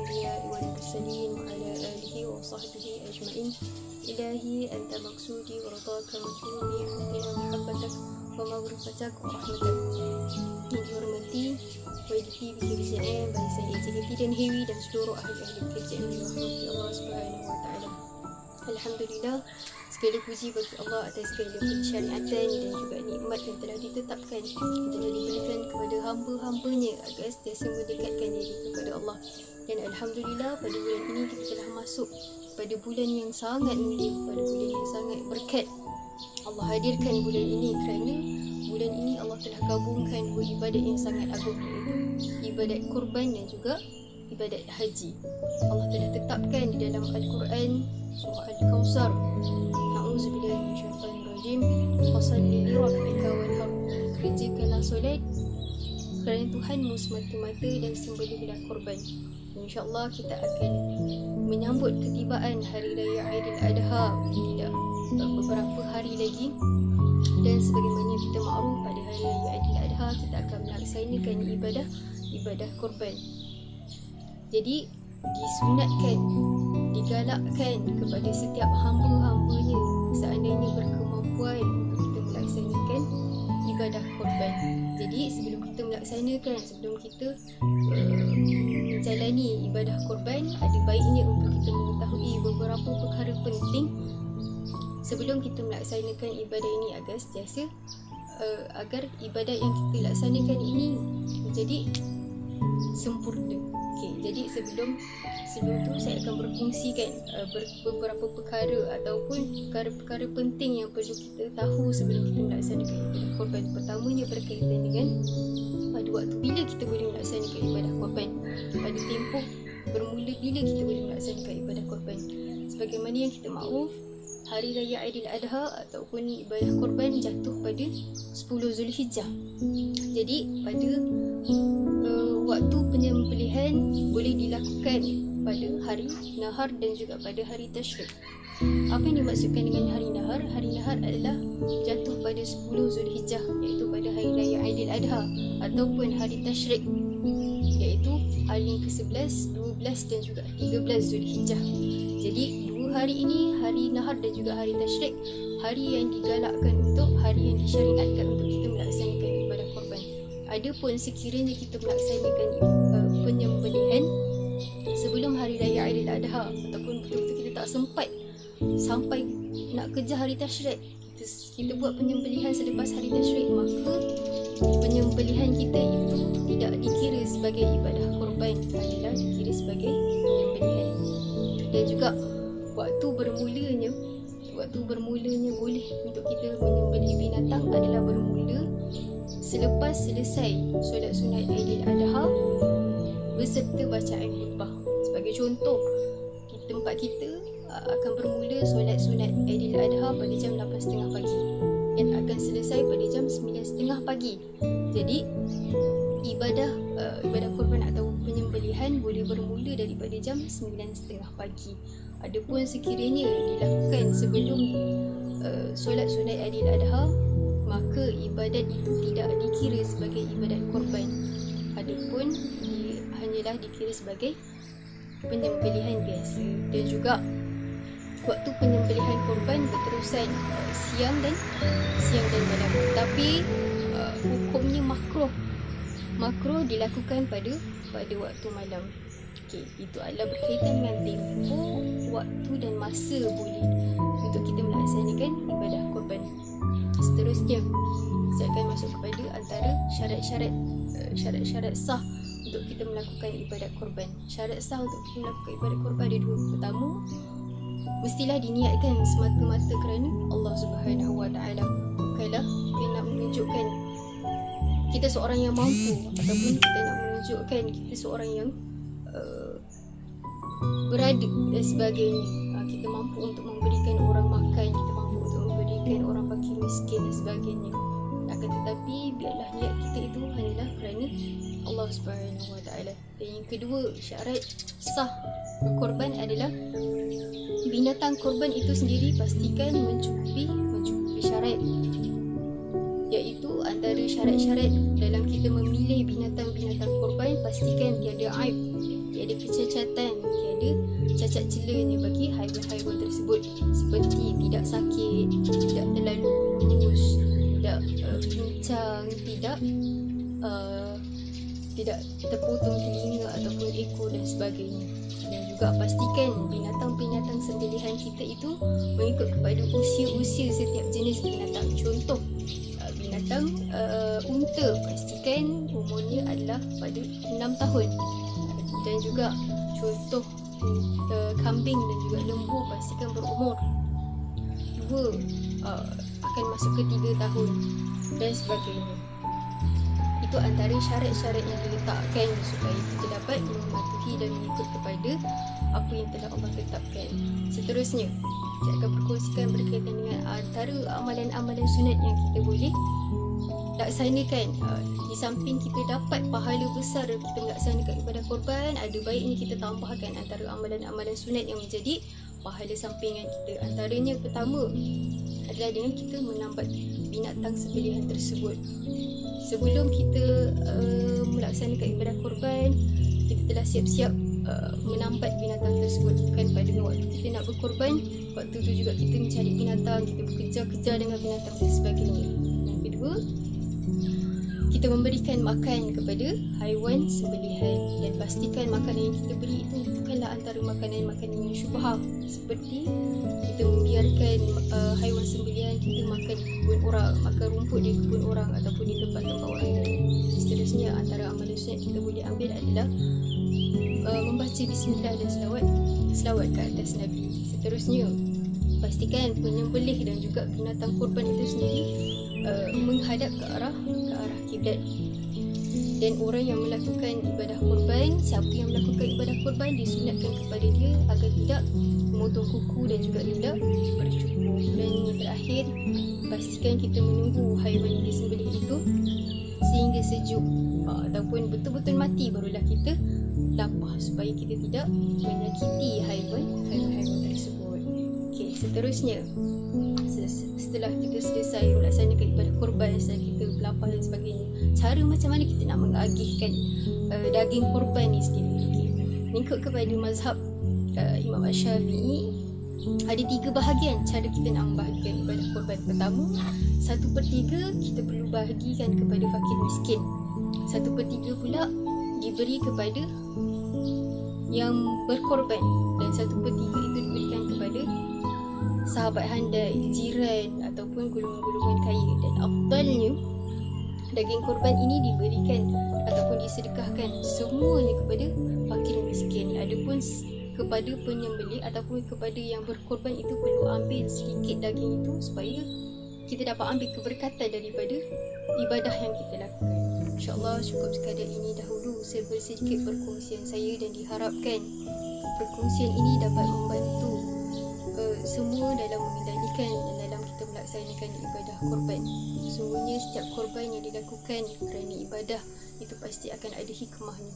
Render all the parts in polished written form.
الأنبياء والمرسلين وعلى آله وصحبه أجمعين. إلهي أنت مقصودي ورضاك مطلوبي، حبنا محبتك ومغفرتك ورحمتك. Yang dihormati YDP BKBJM, Barisan Eksekutif dan Hewi dan seluruh ahli-ahli BKBJM dirahmati Allah Subhanahu Wa Taala. Alhamdulillah, segala puji bagi Allah atas segala pensyariatan dan juga nikmat yang telah ditetapkan, yang telah diberikan kepada hamba-hambanya agar sentiasa mendekatkan diri kepada Allah. Dan Alhamdulillah, pada bulan ini kita telah masuk pada bulan yang sangat mulia, pada bulan yang sangat berkat. Allah hadirkan bulan ini kerana bulan ini Allah telah gabungkan dua ibadat yang sangat agung, iaitu ibadat kurban dan juga ibadat haji. Allah telah tetapkan di dalam Al-Quran surah Al-Kawthar, A'udzubillahi minasyaitanirrajim, fashalli li rabbika wanhar, kerjakanlah solat kerana Tuhanmu semata-mata dan sembelihlah kurban. InsyaAllah kita akan menyambut ketibaan Hari Raya Aidiladha tidak beberapa hari lagi, dan sebagaimana kita maklum pada Hari Raya Aidiladha kita akan melaksanakan ibadah kurban. Jadi disunatkan, digalakkan kepada setiap hamba-hambanya seandainya berkemampuan untuk kita melaksanakan ibadah kurban. Jadi sebelum kita melaksanakan, sebelum kita menjalani ibadah kurban, ada baiknya untuk kita mengetahui beberapa perkara penting sebelum kita melaksanakan ibadah ini agar sentiasa agar ibadah yang kita laksanakan ini menjadi sempurna. Okey, jadi sebelum tu saya akan berkongsikan beberapa perkara ataupun perkara-perkara penting yang perlu kita tahu sebelum kita melaksanakan ibadah kurban. Pertamanya berkaitan dengan pada waktu bila kita boleh melaksanakan ibadah kurban, pada tempoh bermula bila kita boleh melaksanakan ibadah kurban. Sebagaimana yang kita maklum, Hari Raya Aidiladha ataupun ibadah kurban jatuh pada 10 Zulhijjah. Jadi pada waktu penyembelihan boleh dilakukan pada hari nahar dan juga pada hari tasyrik. Apa yang dimaksudkan dengan hari nahar? Hari nahar adalah jatuh pada 10 Zulhijjah, iaitu pada Hari Raya Aidiladha, ataupun hari tasyrik, iaitu hari yang ke-11, 12 dan juga 13 Zulhijjah. Jadi dua hari ini, hari nahar dan juga hari tasyrik, hari yang digalakkan untuk, hari yang disyariatkan untuk kita melaksanakan ibadah kurban. Adapun sekiranya kita melaksanakan penyembelihan sebelum Hari Raya Aidiladha ataupun betul-betul kita tak sempat sampai nak kejar hari tasyrik, kita buat penyembelihan selepas hari tasyrik, maka penyembelihan kita itu tidak dikira sebagai ibadah kurban, adalah dikira sebagai penyembelihan. Dan juga waktu bermulanya boleh untuk kita menyembelih binatang adalah bermula selepas selesai solat sunat Aidiladha beserta bacaan khutbah. Sebagai contoh, tempat kita akan bermula solat sunat Aidiladha pada jam 8.30 pagi dan akan selesai pada jam 9.30 pagi. Jadi ibadah kurban atau penyembelihan boleh bermula daripada jam 9.30 pagi. Adapun sekiranya dilakukan sebelum solat sunat Aidiladha, maka ibadat itu tidak dikira sebagai ibadat kurban. Adapun hanyalah dikira sebagai penyembelihan biasa. Dan juga waktu penyembelihan kurban berterusan siang dan malam. Tapi hukumnya makruh dilakukan pada waktu malam. Okey, itu adalah berkaitan dengan tempoh, waktu dan masa boleh untuk kita melaksanakan ibadah kurban. Seterusnya, saya akan masuk kepada antara syarat-syarat sah untuk kita melakukan ibadat kurban. Syarat sah untuk kita melakukan ibadat kurban ada dua. Pertama, mestilah diniatkan semata-mata kerana Allah Subhanahu Wa Taala. Bukanlah kita nak menunjukkan kita seorang yang mampu, ataupun kita nak menunjukkan kita seorang yang berada dan sebagainya. Kita mampu untuk memberikan orang makan, kita mampu untuk memberikan orang fakir miskin dan sebagainya. Akan tetapi biarlah niat kita itu hanyalah kerana Allah Subhanahu Wa Taala. Dan yang kedua, syarat sah berkorban adalah binatang korban itu sendiri pastikan mencukupi syarat, iaitu antara syarat-syarat dalam kita memilih binatang korban, pastikan tiada aib, tiada kecacatan, tiada cacat celanya bagi haiwan-haiwan tersebut, seperti tidak sakit, tidak terlalu kurus, tidak pincang, tidak terpotong telinga ataupun ekor dan sebagainya. Dan juga pastikan binatang-binatang sembelihan kita itu mengikut kepada usia-usia setiap jenis binatang. Contoh binatang unta, pastikan umurnya adalah pada 6 tahun. Dan juga contoh kambing dan juga lembu, pastikan berumur 2 akan masuk ke 3 tahun dan sebagainya. Itu antara syarat-syarat yang diletakkan supaya kita dapat mematuhi dan mengikut kepada apa yang telah Allah tetapkan. Seterusnya, saya akan berkongsikan berkaitan dengan antara amalan-amalan sunat yang kita boleh laksanakan. Di samping kita dapat pahala besar kita melaksanakan ibadah korban, ada baiknya kita tambahkan antara amalan-amalan sunat yang menjadi pahala sampingan kita. Antaranya pertama adalah dengan kita menambat binatang sembelihan tersebut. Sebelum kita melaksanakan ibadah korban, kita telah siap-siap menambat binatang tersebut. Bukan pada waktu kita nak berkorban, waktu tu juga kita mencari binatang, kita bekerja-kerja dengan binatang dan sebagainya. Yang kedua, kita memberikan makan kepada haiwan sembelihan, dan pastikan makanan yang kita beri itu bukanlah antara makanan-makanan yang syubhah, seperti kita membiarkan haiwan sembelihan kita makan di kebun orang, makan rumput di kebun orang ataupun di tempat-tempat orang lain. Seterusnya, antara amalan sunat kita boleh ambil adalah membaca bismillah dan selawat ke atas Nabi. Seterusnya, pastikan penyembelih dan juga binatang korban itu sendiri menghadap ke arah kiblat. Dan orang yang melakukan ibadah korban, siapa yang melakukan ibadah korban, disunatkan kepada dia agar tidak memotong kuku dan juga tidak bercukur. Dan yang terakhir, pastikan kita menunggu haiwan yang disembelih itu sehingga sejuk ataupun betul-betul mati, barulah kita lapah supaya kita tidak menyakiti haiwan-haiwan tersebut. Okey, seterusnya, setelah kita selesai melaksanakan ibadah korban, setelah kita berlapar dan sebagainya, cara macam mana kita nak mengagihkan daging korban ni sendiri. Okay. Mengikut kepada mazhab Imam Asy-Syafi'i, ada 3 bahagian cara kita nak membahagikan ibadah korban. Pertama, 1/3 kita perlu bahagikan kepada fakir miskin, 1/3 pula diberi kepada yang berkorban, dan 1/3 itu diberikan kepada sahabat handai, jiran ataupun golongan-golongan kaya. Dan afdalnya daging korban ini diberikan ataupun disedekahkan semuanya kepada fakir miskin. Adapun kepada penyembelih ataupun kepada yang berkorban itu perlu ambil sedikit daging itu supaya kita dapat ambil keberkatan daripada ibadah yang kita lakukan. InsyaAllah cukup sekadar ini dahulu sedikit perkongsian saya, dan diharapkan perkongsian ini dapat membantu semua dalam mengendalikan dan dalam kita melaksanakan ibadah korban. Sesungguhnya setiap korban yang dilakukan kerana ibadah itu pasti akan ada hikmahnya.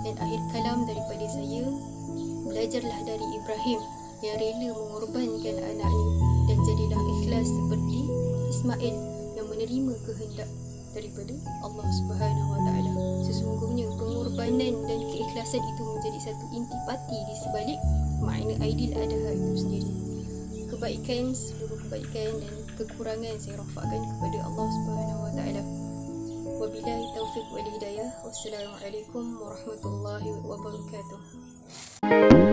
Dan akhir kalam daripada saya, belajarlah dari Ibrahim yang rela mengorbankan anaknya, dan jadilah ikhlas seperti Ismail yang menerima kehendak daripada Allah Subhanahu Wa Taala. Sesungguhnya pengorbanan dan keikhlasan itu menjadi satu intipati di sebalik makna Aidil Adha itu sendiri. Kebaikan, seluruh kebaikan dan kekurangan saya rafakkan kepada Allah Subhanahu Wa Taala. Wabillahi taufiq wal hidayah. Wassalamualaikum warahmatullahi wabarakatuh.